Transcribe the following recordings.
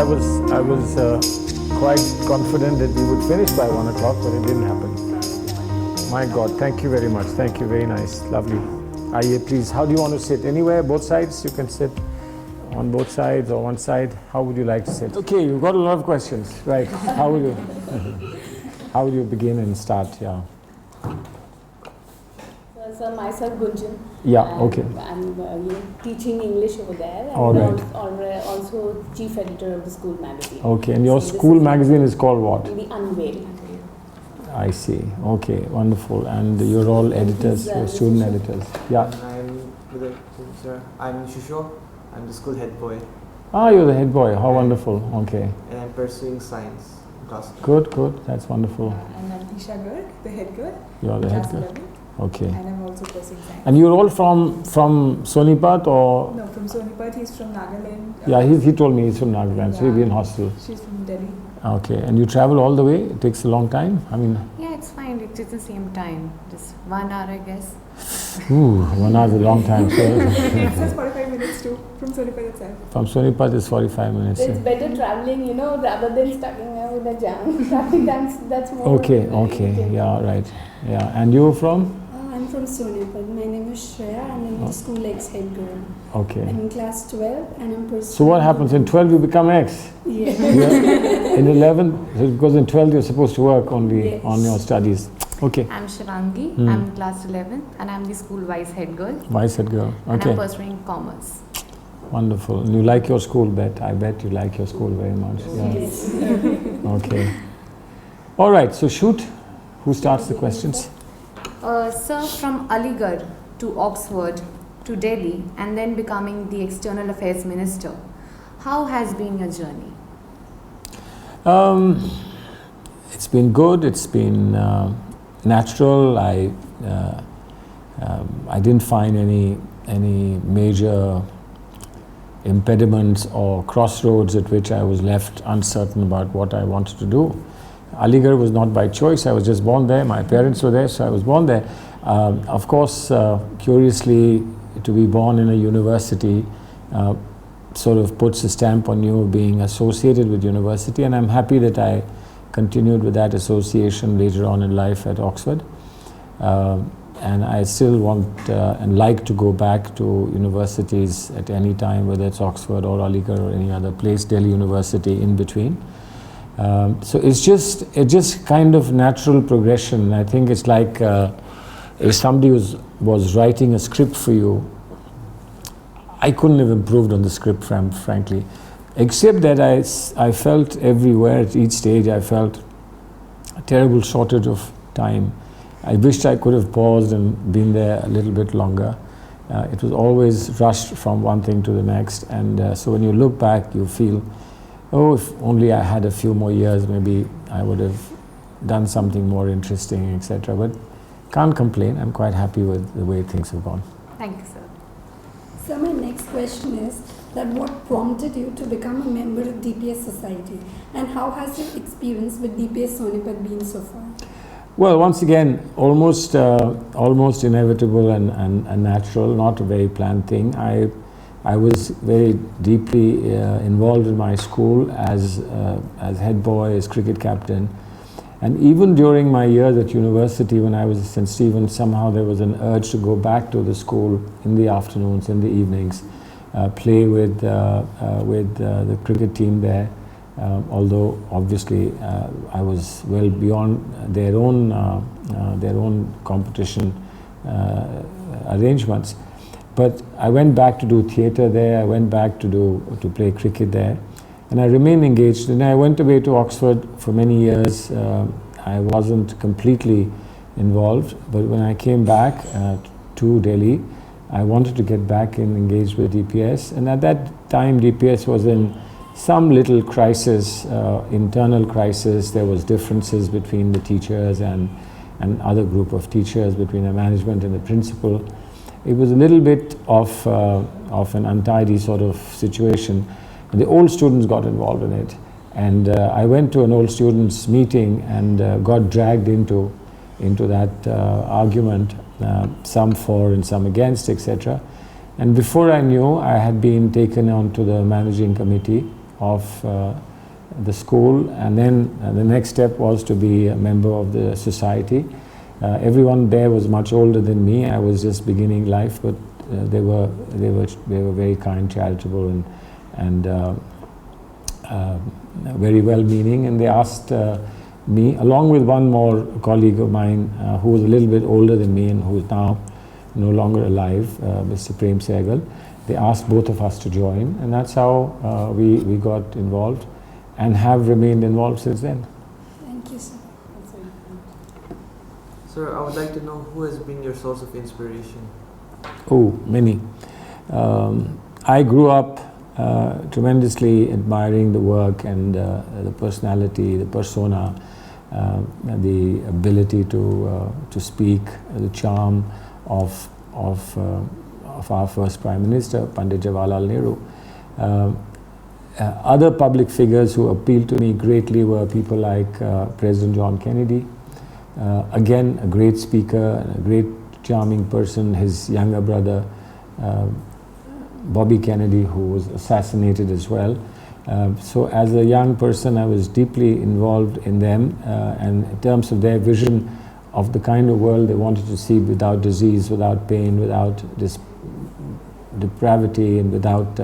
I was quite confident that we would finish by 1 o'clock, but it didn't happen. My God, thank you very much. Thank you, very nice, lovely. Aye, please, how do you want to sit? Anywhere, both sides? You can sit on both sides or one side. How would you like to sit? Okay, you've got a lot of questions. Right, how will you, how will you begin and start? Yeah. So myself Gunjan. Yeah, okay. I'm teaching English over there. All right. Also chief editor of the school magazine. Okay, and your school magazine is called what? The Unveil. I see. Okay, wonderful. And you're all editors, you're student editors. Yeah. I'm Shusho. I'm the school head boy. Ah, you're the head boy. How wonderful. Okay. And I'm pursuing science class. Good, good. That's wonderful. And I'm Tisha Garg, the head girl. You're the head girl. 11. Okay. And I'm also pursuing science. And you're all from Sonipat or? No, from Sonipat. He's from Nagaland. Yeah, he told me he's from Nagaland, so he'll be in hostel. She's from Delhi. Okay, and you travel all the way? It takes a long time? I mean... Yeah, it's fine. It's the same time. Just 1 hour, I guess. Ooh, 1 hour is a long time. So It says 45 minutes too, from Sonipat itself. from Sonipat is 45 minutes. It's better traveling, rather than stuck with a jam. Traffic that's more. Okay, yeah, right. Yeah, and you're from? I'm from Sonipat. My name is Shreya and I'm the school ex-head girl. Okay. I'm in class 12 and I'm pursuing... So what happens? In 12 you become ex? Yeah. In 11? Because in 12 you're supposed to work only on your studies. Okay. I'm Shivangi. I'm in class 11 and I'm the school vice head girl. Vice head girl. And Okay. I'm pursuing commerce. Wonderful. And you like your school, I bet you like your school very much. Yeah. Yes. Okay. All right, so shoot. Who starts the questions? Sir, from Aligarh to Oxford to Delhi and then becoming the External Affairs Minister, how has been your journey? It's been good. It's been natural. I didn't find any major impediments or crossroads at which I was left uncertain about what I wanted to do. Aligarh was not by choice. I was just born there. My parents were there, so I was born there. Of course, curiously, to be born in a university sort of puts a stamp on you of being associated with university, and I'm happy that I continued with that association later on in life at Oxford. And I still want and like to go back to universities at any time, whether it's Oxford or Aligarh or any other place, Delhi University in between. So it's just kind of natural progression. I think it's like if somebody was writing a script for you, I couldn't have improved on the script, frankly, except that I felt everywhere at each stage, I felt a terrible shortage of time. I wished I could have paused and been there a little bit longer. It was always rushed from one thing to the next, and so when you look back, you feel, oh, if only I had a few more years, maybe I would have done something more interesting, etc. But can't complain. I'm quite happy with the way things have gone. Thank you, sir. So my next question is that what prompted you to become a member of DPS Society, and how has your experience with DPS Sonipat been so far? Well, once again, almost inevitable and natural, not a very planned thing. I was very deeply involved in my school as head boy, as cricket captain, and even during my years at university when I was at St. Stephen's, somehow there was an urge to go back to the school in the afternoons, in the evenings, play with the cricket team there. Although obviously I was well beyond their own competition arrangements. But I went back to do theatre there, I went back to play cricket there, and I remained engaged. And I went away to Oxford for many years. I wasn't completely involved, but when I came back to Delhi, I wanted to get back and engaged with DPS. And at that time, DPS was in some little crisis, internal crisis. There was differences between the teachers and other group of teachers, between the management and the principal. It was a little bit of an untidy sort of situation. And the old students got involved in it. And I went to an old students meeting and got dragged into that argument, some for and some against, etc. And before I knew, I had been taken on to the managing committee the school, and then the next step was to be a member of the society. Everyone there was much older than me. I was just beginning life, but they were very kind, charitable, and very well-meaning. And they asked me, along with one more colleague of mine who was a little bit older than me and who is now no longer alive, Mr. Prem Sehgal. They asked both of us to join, and that's how we got involved and have remained involved since then. Thank you, sir. Sir, I would like to know who has been your source of inspiration. Oh, many. I grew up tremendously admiring the work and the personality, the persona, the ability to speak, the charm of our first Prime Minister, Pandit Jawaharlal Nehru. Other public figures who appealed to me greatly were people like President John Kennedy. Again, a great speaker, and a great charming person. His younger brother, Bobby Kennedy, who was assassinated as well. So as a young person, I was deeply involved in them, and in terms of their vision of the kind of world they wanted to see without disease, without pain, without depravity, and without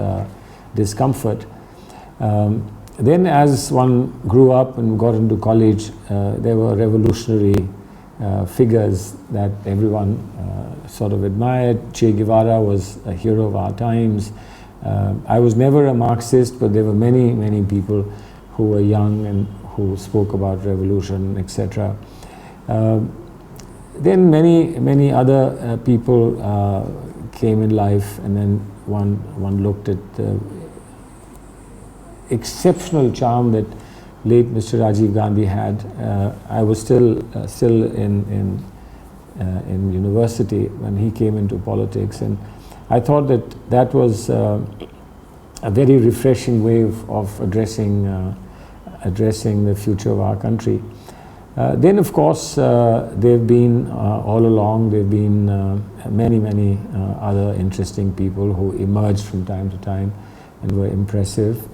discomfort. Then as one grew up and got into college, there were revolutionary figures that everyone sort of admired. Che Guevara was a hero of our times. I was never a Marxist, but there were many, many people who were young and who spoke about revolution, etc. Then many other people came in life, and then one looked at the exceptional charm that late Mr. Rajiv Gandhi had. I was still in university when he came into politics, and I thought that was a very refreshing way of addressing the future of our country. Then, of course, there've been all along there've been many other interesting people who emerged from time to time and were impressive.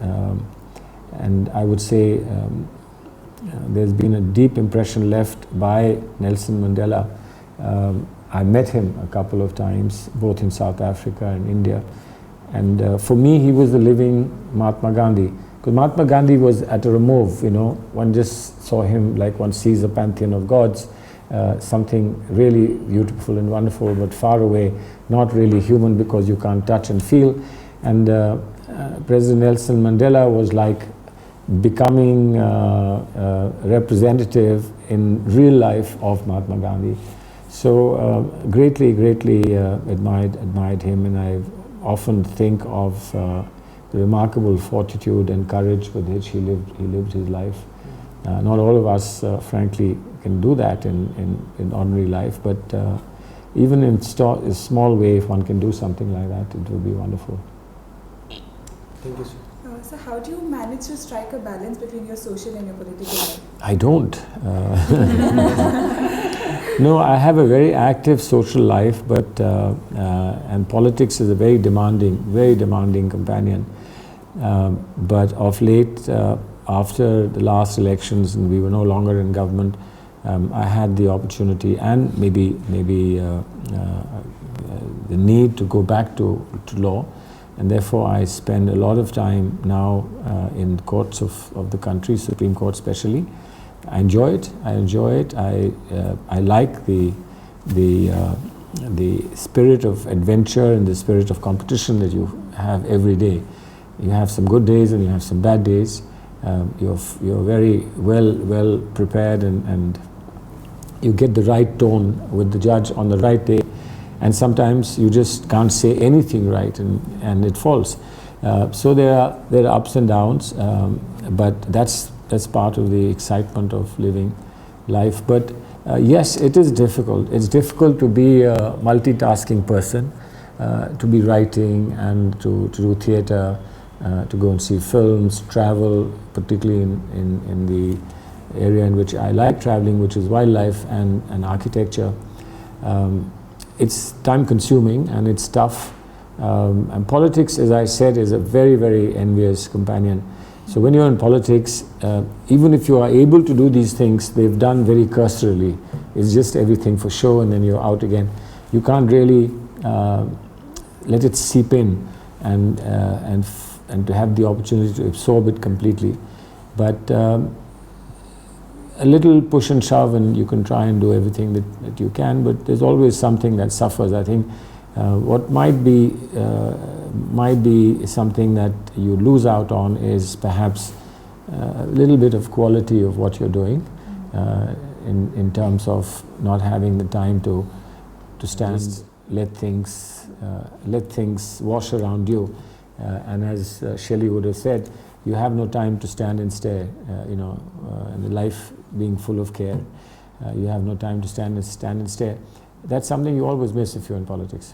And I would say there's been a deep impression left by Nelson Mandela. I met him a couple of times, both in South Africa and India. And for me, he was the living Mahatma Gandhi. Because Mahatma Gandhi was at a remove, you know. One just saw him like one sees a pantheon of gods, something really beautiful and wonderful, but far away, not really human because you can't touch and feel. And President Nelson Mandela was like becoming representative in real life of Mahatma Gandhi. So greatly admired him, and I often think of the remarkable fortitude and courage with which he lived his life. Not all of us, frankly, can do that in ordinary life, but even in a small way, if one can do something like that, it would be wonderful. Thank you, sir. So how do you manage to strike a balance between your social and your political life? I don't. No, I have a very active social life, but and politics is a very demanding companion. But of late, after the last elections, and we were no longer in government, I had the opportunity and maybe the need to go back to law. And therefore, I spend a lot of time now in courts of the country, Supreme Court especially. I enjoy it. I like the spirit of adventure and the spirit of competition that you have every day. You have some good days and you have some bad days. You're very well prepared, and you get the right tone with the judge on the right day. And sometimes you just can't say anything right, and it falls. So there are ups and downs, but that's part of the excitement of living life. But yes, it is difficult. It's difficult to be a multitasking person, to be writing and to do theatre, to go and see films, travel, particularly in the area in which I like traveling, which is wildlife and architecture. It's time consuming and it's tough. And politics, as I said, is a very envious companion. So when you're in politics, even if you are able to do these things, they've done very cursorily. It's just everything for show and then you're out again. You can't really let it seep in and to have the opportunity to absorb it completely. But a little push and shove and you can try and do everything that you can, but there's always something that suffers. I think what might be something that you lose out on is perhaps a little bit of quality of what you're doing in terms of not having the time to stand, let things wash around you. And as Shelley would have said, you have no time to stand and stare, and the life being full of care. You have no time to stand and stare. That's something you always miss if you're in politics.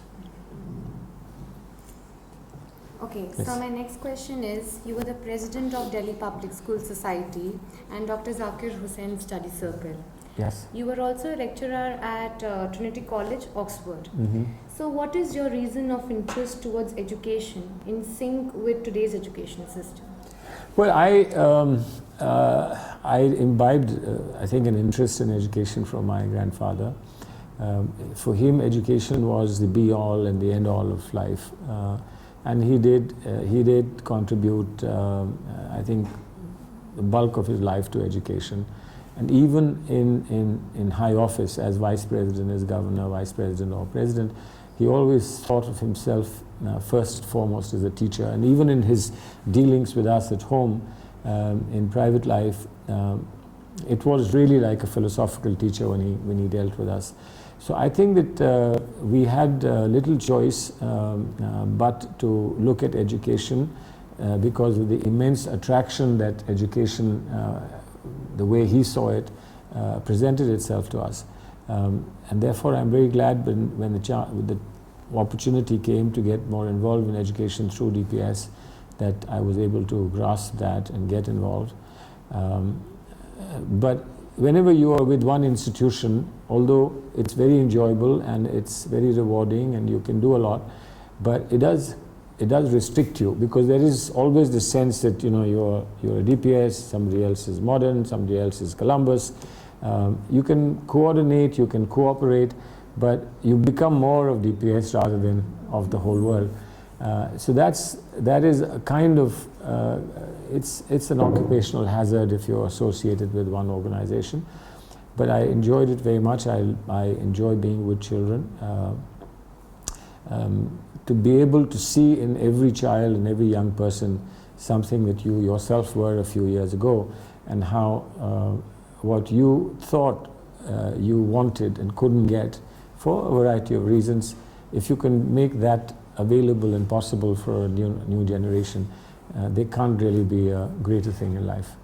Okay, Yes. so my next question is, you were the president of Delhi Public School Society and Dr. Zakir Hussain Study Circle. Yes. You were also a lecturer at Trinity College, Oxford. Mm-hmm. So what is your reason of interest towards education in sync with today's education system? Well, I imbibed, I think, an interest in education from my grandfather. For him, education was the be-all and the end-all of life. And he did contribute, I think, the bulk of his life to education. And even in high office, as vice president, as governor, vice president, or president, he always thought of himself first and foremost as a teacher. And even in his dealings with us at home, in private life, it was really like a philosophical teacher when he dealt with us. So I think that we had little choice but to look at education because of the immense attraction that education, the way he saw it, presented itself to us. And therefore I'm very glad when the opportunity came to get more involved in education through DPS, that I was able to grasp that and get involved. But whenever you are with one institution, although it's very enjoyable and it's very rewarding and you can do a lot, but it does restrict you, because there is always the sense that you're a DPS, somebody else is modern, somebody else is Columbus. You can coordinate, you can cooperate, but you become more of DPS rather than of the whole world. So that is a kind of it's an occupational hazard if you're associated with one organization. But I enjoyed it very much. I enjoy being with children. To be able to see in every child and every young person something that you yourself were a few years ago, and how what you thought you wanted and couldn't get for a variety of reasons, if you can make that available and possible for a new generation, they can't really be a greater thing in life.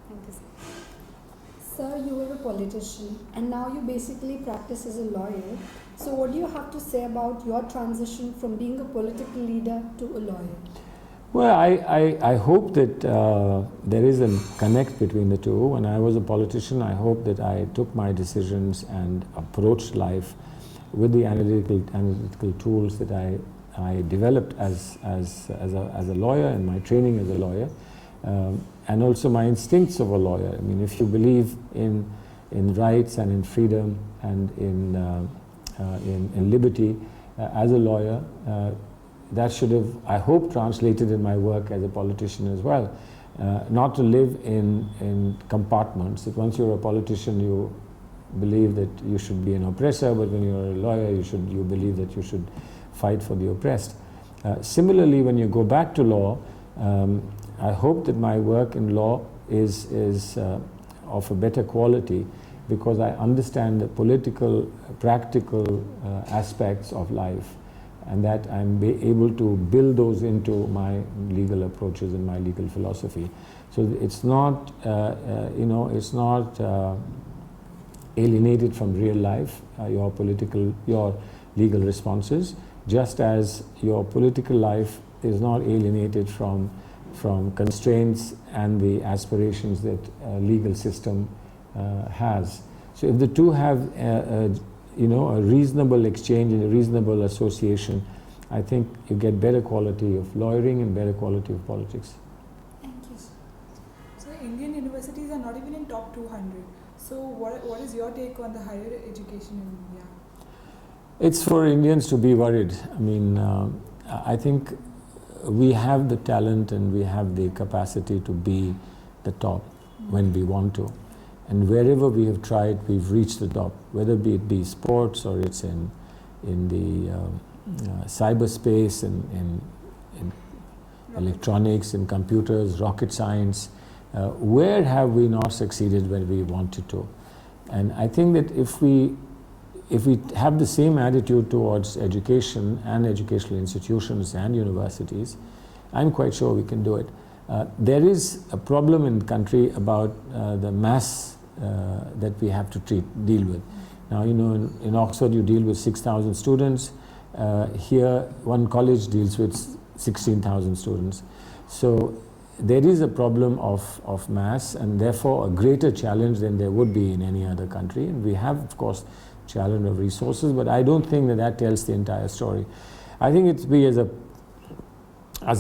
Thank you, sir. Sir, you were a politician and now you basically practice as a lawyer. So what do you have to say about your transition from being a political leader to a lawyer? Well, I hope that there is a connect between the two. When I was a politician, I hope that I took my decisions and approached life with the analytical tools that I developed as a lawyer, and my training as a lawyer, and also my instincts of a lawyer. I mean, if you believe in rights and in freedom and in liberty as a lawyer, that should have, I hope, translated in my work as a politician as well. Not to live in compartments, that once you're a politician you believe that you should be an oppressor, but when you're a lawyer you believe that you should fight for the oppressed. Similarly, when you go back to law, I hope that my work in law is of a better quality, because I understand the political, practical aspects of life, and that I'm able to build those into my legal approaches and my legal philosophy. So it's not, it's not alienated from real life, your legal responses, just as your political life is not alienated from constraints and the aspirations that a legal system has. So if the two have a reasonable exchange and a reasonable association, I think you get better quality of lawyering and better quality of politics. Thank you, sir. universities are not even in top 200. So what is your take on the higher education in India? It's for Indians to be worried. I mean, I think we have the talent and we have the capacity to be the top when we want to. And wherever we have tried, we've reached the top, whether it be sports or it's in the cyberspace, in electronics, in computers, rocket science. Where have we not succeeded when we wanted to? And I think that if we have the same attitude towards education and educational institutions and universities, I'm quite sure we can do it. There is a problem in the country about the mass that we have to deal with. Now, you know, in Oxford you deal with 6,000 students. Here, one college deals with 16,000 students. So there is a problem of mass, and therefore a greater challenge than there would be in any other country. And we have, of course, challenge of resources, but I don't think that tells the entire story. I think it's we as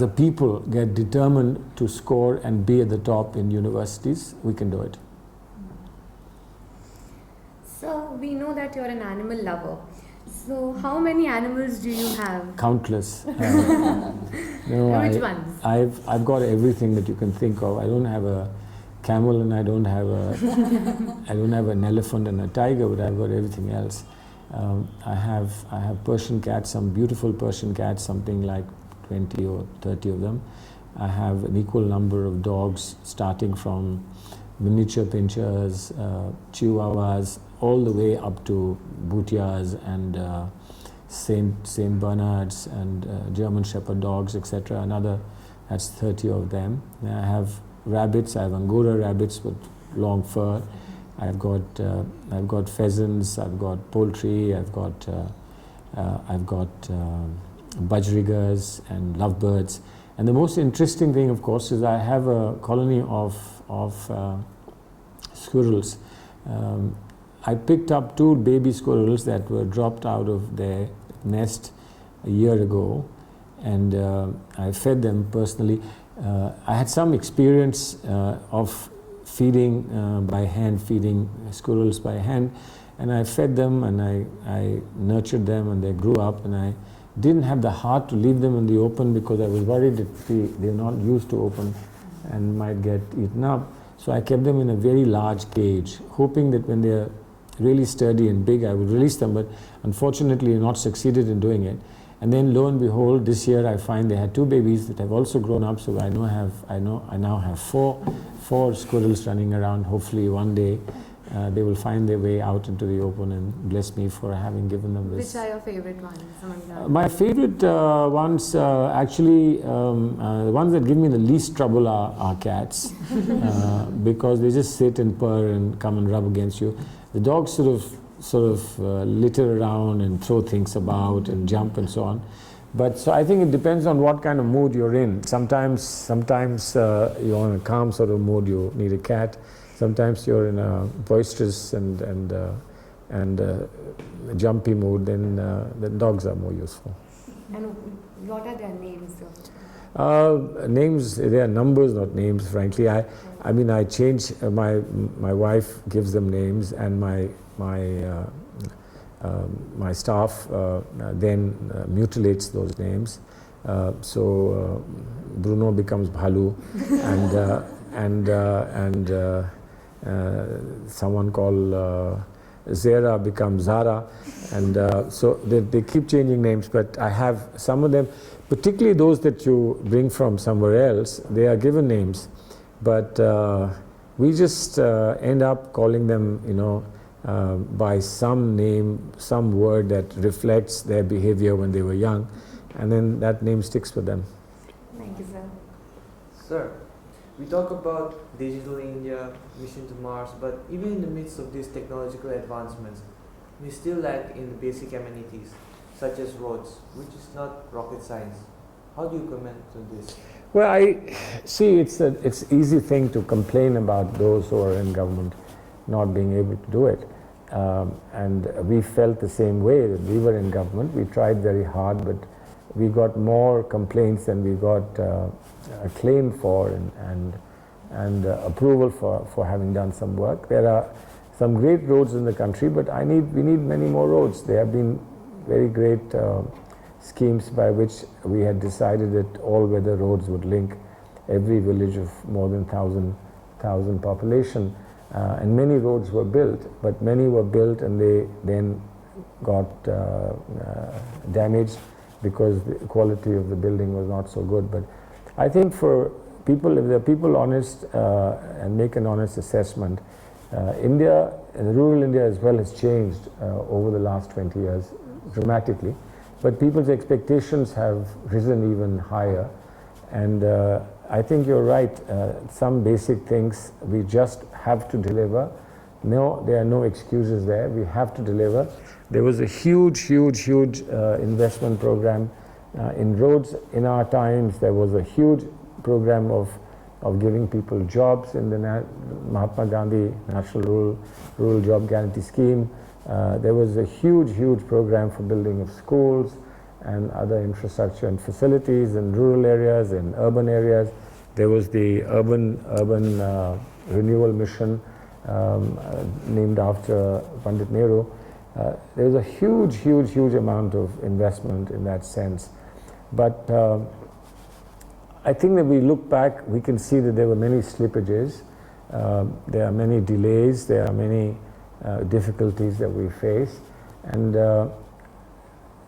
a people get determined to score and be at the top in universities, we can do it. So we know that you're an animal lover. So how many animals do you have? Countless. Which ones? I've got everything that you can think of. I don't have a camel and I don't have an elephant and a tiger, but I've got everything else. I have Persian cats, some beautiful Persian cats, something like 20 or 30 of them. I have an equal number of dogs, starting from miniature pinchers, chihuahuas, all the way up to bhutias and Saint Bernards and German Shepherd dogs, etc. That's 30 of them. And I have rabbits. I have Angora rabbits with long fur. I've got pheasants. I've got poultry. I've got budgerigars and lovebirds. And the most interesting thing, of course, is I have a colony of squirrels. I picked up 2 baby squirrels that were dropped out of their nest a year ago, and I fed them personally. I had some experience of feeding by hand, feeding squirrels by hand, and I fed them and I nurtured them and they grew up, and I didn't have the heart to leave them in the open because I was worried that they're not used to open and might get eaten up. So I kept them in a very large cage, hoping that when they're really sturdy and big I would release them, but unfortunately not succeeded in doing it. And then lo and behold, this year I find they had 2 babies that have also grown up, so I now have 4 squirrels running around. Hopefully one day they will find their way out into the open and bless me for having given them this. Which are your favorite ones among them? My favorite ones, actually, the ones that give me the least trouble are cats, because they just sit and purr and come and rub against you. The dogs sort of litter around and throw things about and jump and so on. But so I think it depends on what kind of mood you're in. Sometimes you're in a calm sort of mood, you need a cat. Sometimes you're in a boisterous and jumpy mood, then the dogs are more useful. And what are their names? Names, they are numbers, not names, frankly. I mean, I change, my wife gives them names, and my staff then mutilates those names. So Bruno becomes Bhalu, and someone called Zara becomes Zara, and so they keep changing names. But I have some of them, particularly those that you bring from somewhere else, they are given names, but we just end up calling them, by some name, some word that reflects their behavior when they were young, and then that name sticks with them. Thank you, sir. Sir, we talk about digital India, mission to Mars, but even in the midst of these technological advancements, we still lack in the basic amenities, such as roads, which is not rocket science. How do you comment on this? Well, I see it's an easy thing to complain about those who are in government not being able to do it. And we felt the same way that we were in government. We tried very hard, but we got more complaints than we got acclaim for, and and approval for having done some work. There are some great roads in the country, but we need many more roads. There have been very great schemes by which we had decided that all-weather roads would link every village of more than 1,000 population, and many roads were built, but many were built and they then got damaged because the quality of the building was not so good. But I think for people, if the people honest and make an honest assessment, India, rural India as well, has changed over the last 20 years dramatically, but people's expectations have risen even higher, and I think you're right. Some basic things we just have to deliver. No, there are no excuses there. We have to deliver. There was a huge investment program in roads in our times. There was a huge program of giving people jobs in the Mahatma Gandhi National Rural Job Guarantee Scheme. There was a huge program for building of schools and other infrastructure and facilities in rural areas, in urban areas. There was the urban renewal mission named after Pandit Nehru. There was a huge amount of investment in that sense. But I think that we look back, we can see that there were many slippages, there are many delays, there are many difficulties that we face, and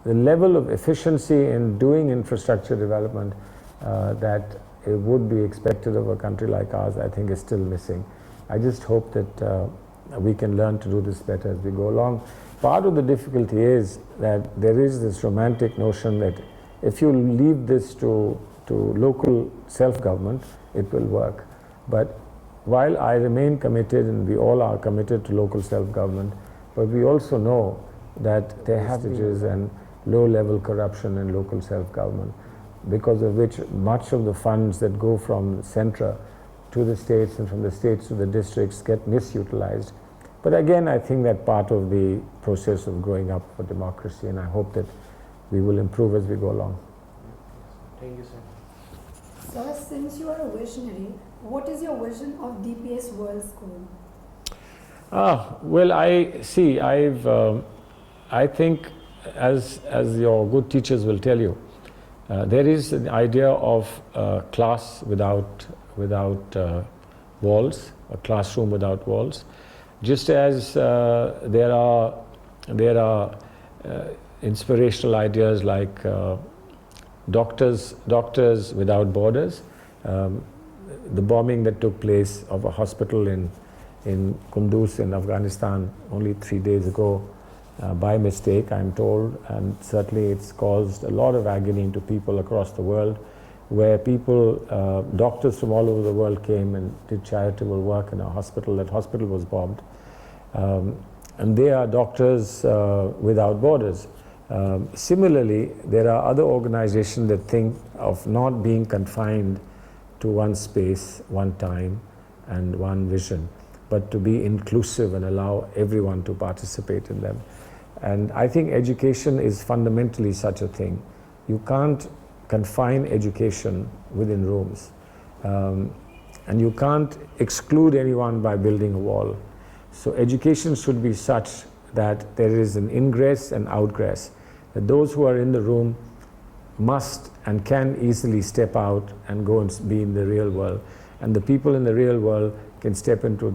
the level of efficiency in doing infrastructure development that it would be expected of a country like ours, I think is still missing. I just hope that we can learn to do this better as we go along. Part of the difficulty is that there is this romantic notion that if you leave this to local self-government, it will work. But while I remain committed, and we all are committed to local self-government, but we also know that there have stages and low-level corruption in local self-government, because of which much of the funds that go from the centre to the states and from the states to the districts get misutilized. But again, I think that part of the process of growing up for democracy, and I hope that we will improve as we go along. Thank you, sir. Sir, since you are a visionary, what is your vision of DPS World School? Well, I think, as your good teachers will tell you, there is an idea of a class without walls, a classroom without walls. Just as there are inspirational ideas like doctors without borders. The bombing that took place of a hospital in Kunduz in Afghanistan only 3 days ago, by mistake, I'm told, and certainly it's caused a lot of agony to people across the world, where people, doctors from all over the world came and did charitable work in a hospital. That hospital was bombed. And they are doctors without borders. Similarly, there are other organizations that think of not being confined to one space, one time, and one vision, but to be inclusive and allow everyone to participate in them. And I think education is fundamentally such a thing. You can't confine education within rooms, and you can't exclude anyone by building a wall. So education should be such that there is an ingress and outgress, that those who are in the room must and can easily step out and go and be in the real world, and the people in the real world can step into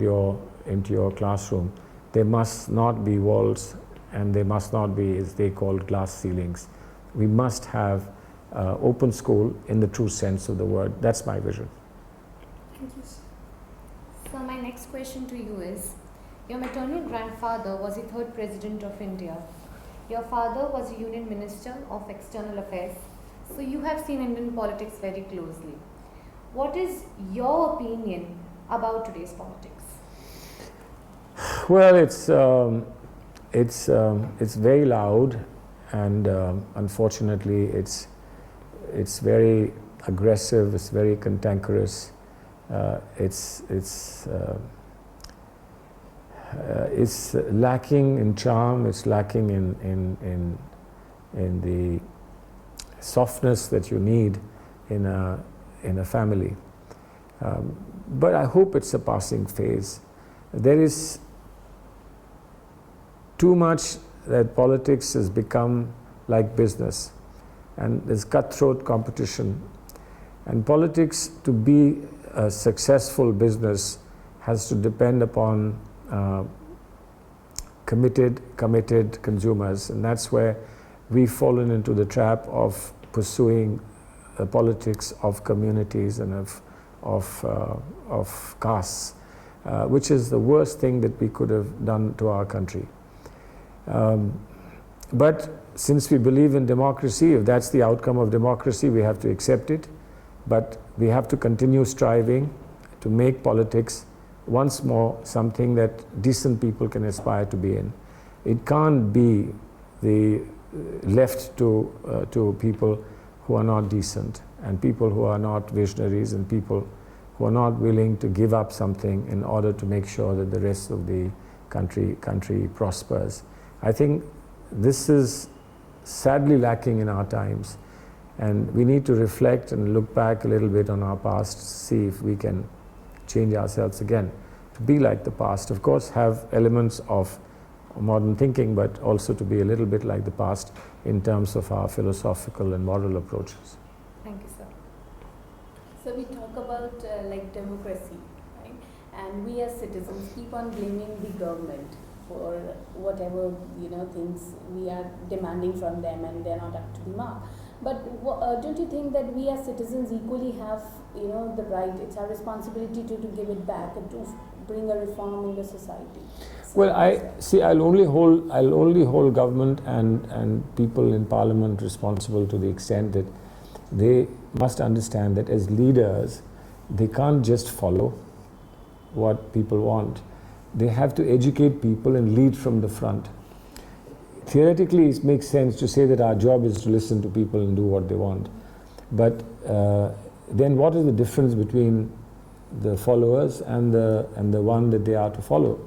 your classroom. There must not be walls, and there must not be, as they call, glass ceilings. We must have open school in the true sense of the word. That's my vision. Thank you. So my next question to you is, your maternal grandfather was the 3rd President of India. Your father was a Union Minister of External Affairs. So you have seen Indian politics very closely. What is your opinion about today's politics? Well, it's very loud, and unfortunately, it's very aggressive. It's very cantankerous. It's lacking in charm. It's lacking in the softness that you need in a family. But I hope it's a passing phase. There is too much that politics has become like business, and there's cutthroat competition. And politics, to be a successful business, has to depend upon committed consumers, and that's where we've fallen into the trap of pursuing politics of communities and of castes, which is the worst thing that we could have done to our country. But since we believe in democracy, if that's the outcome of democracy, we have to accept it. But we have to continue striving to make politics once more something that decent people can aspire to be in. It can't be left to people who are not decent, and people who are not visionaries, and people who are not willing to give up something in order to make sure that the rest of the country prospers. I think this is sadly lacking in our times, and we need to reflect and look back a little bit on our past to see if we can change ourselves again to be like the past. Of course, have elements of modern thinking, but also to be a little bit like the past in terms of our philosophical and moral approaches. Thank you, sir. So we talk about like democracy, right? And we as citizens keep on blaming the government for whatever things we are demanding from them, and they're not up to the mark. But don't you think that we as citizens equally have the right? It's our responsibility to give it back and to bring a reform in the society. So well, I'll only hold government and people in parliament responsible to the extent that they must understand that as leaders, they can't just follow what people want. They have to educate people and lead from the front. Theoretically, it makes sense to say that our job is to listen to people and do what they want. But then what is the difference between the followers and the one that they are to follow,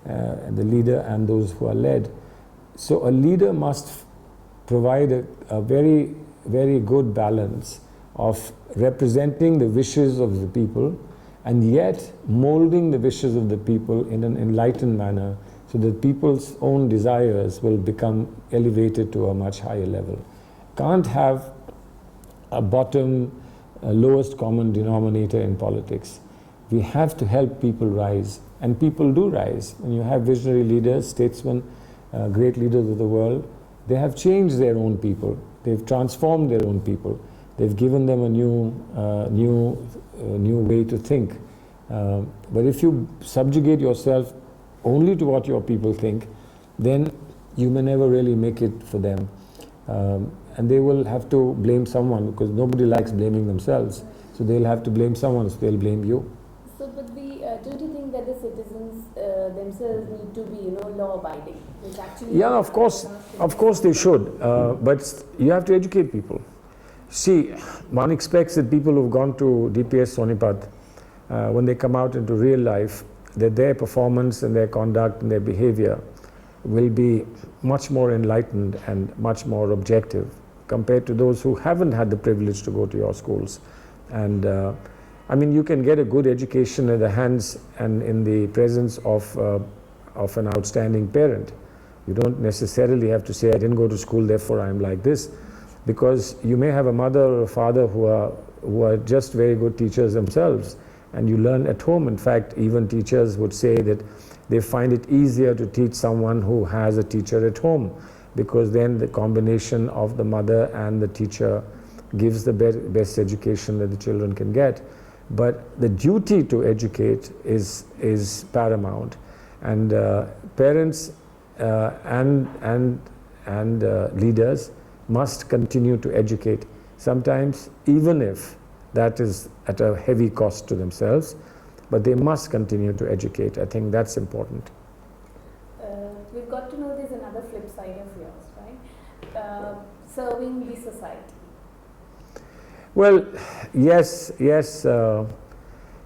the leader and those who are led? So a leader must provide a very, very good balance of representing the wishes of the people and yet molding the wishes of the people in an enlightened manner, so that people's own desires will become elevated to a much higher level. Can't have a lowest common denominator in politics. We have to help people rise, and people do rise. When you have visionary leaders, statesmen, great leaders of the world, they have changed their own people. They've transformed their own people. They've given them a new way to think. But if you subjugate yourself only to what your people think, then you may never really make it for them. And they will have to blame someone, because nobody likes blaming themselves. So they'll have to blame someone, so they'll blame you. So, but don't you think that the citizens themselves need to be, law-abiding? Yeah, of course they should. But you have to educate people. See, one expects that people who've gone to DPS Sonipat, when they come out into real life, that their performance and their conduct and their behavior will be much more enlightened and much more objective compared to those who haven't had the privilege to go to your schools. And I mean, you can get a good education at the hands and in the presence of an outstanding parent. You don't necessarily have to say, I didn't go to school, therefore I'm like this, because you may have a mother or a father who are just very good teachers themselves, and you learn at home. In fact, even teachers would say that they find it easier to teach someone who has a teacher at home, because then the combination of the mother and the teacher gives the best education that the children can get. But the duty to educate is paramount, and parents and leaders must continue to educate, sometimes even if that is at a heavy cost to themselves, but they must continue to educate. I think that's important. We've got to know there's another flip side of yours, right? Serving the society. Well, yes.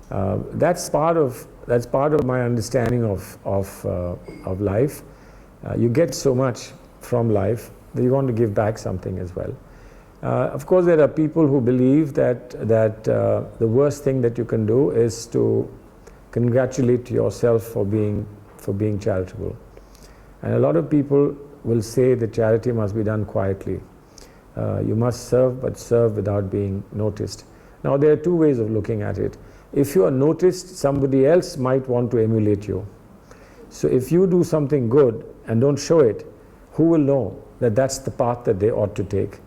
That's part of my understanding of life. You get so much from life that you want to give back something as well. Of course, there are people who believe that the worst thing that you can do is to congratulate yourself for being charitable. And a lot of people will say that charity must be done quietly. You must serve, but serve without being noticed. Now, there are two ways of looking at it. If you are noticed, somebody else might want to emulate you. So if you do something good and don't show it, who will know that that's the path that they ought to take?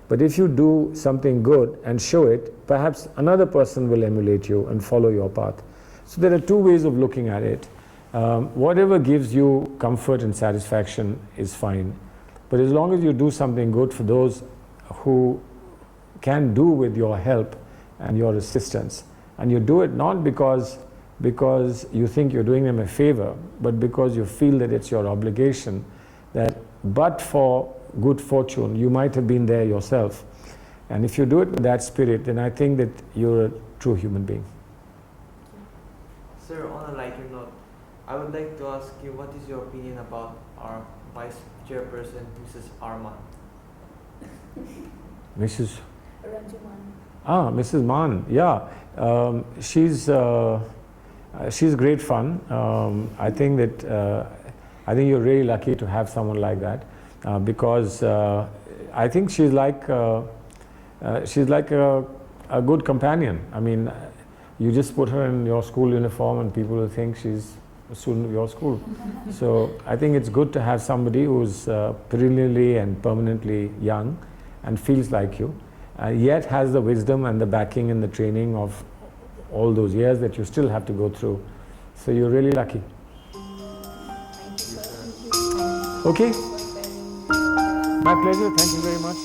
But if you do something good and show it, perhaps another person will emulate you and follow your path. So there are two ways of looking at it. Whatever gives you comfort and satisfaction is fine. But as long as you do something good for those who can do with your help and your assistance, and you do it not because you think you're doing them a favor, but because you feel that it's your obligation, that but for good fortune you might have been there yourself. And if you do it with that spirit, then I think that you're a true human being. Sir, on a lighter note, I would like to ask you, what is your opinion about our Vice Chairperson, Mrs. Arman? Mrs. Ranjuman. Mrs. Mann, yeah. She's great fun. I think you're really lucky to have someone like that, because I think she's like a good companion. I mean, you just put her in your school uniform and people will think she's a student of your school. So I think it's good to have somebody who's perennially and permanently young and feels like you, yet has the wisdom and the backing and the training of all those years that you still have to go through. So you're really lucky. Thank you, sir. Okay. My pleasure. Thank you very much.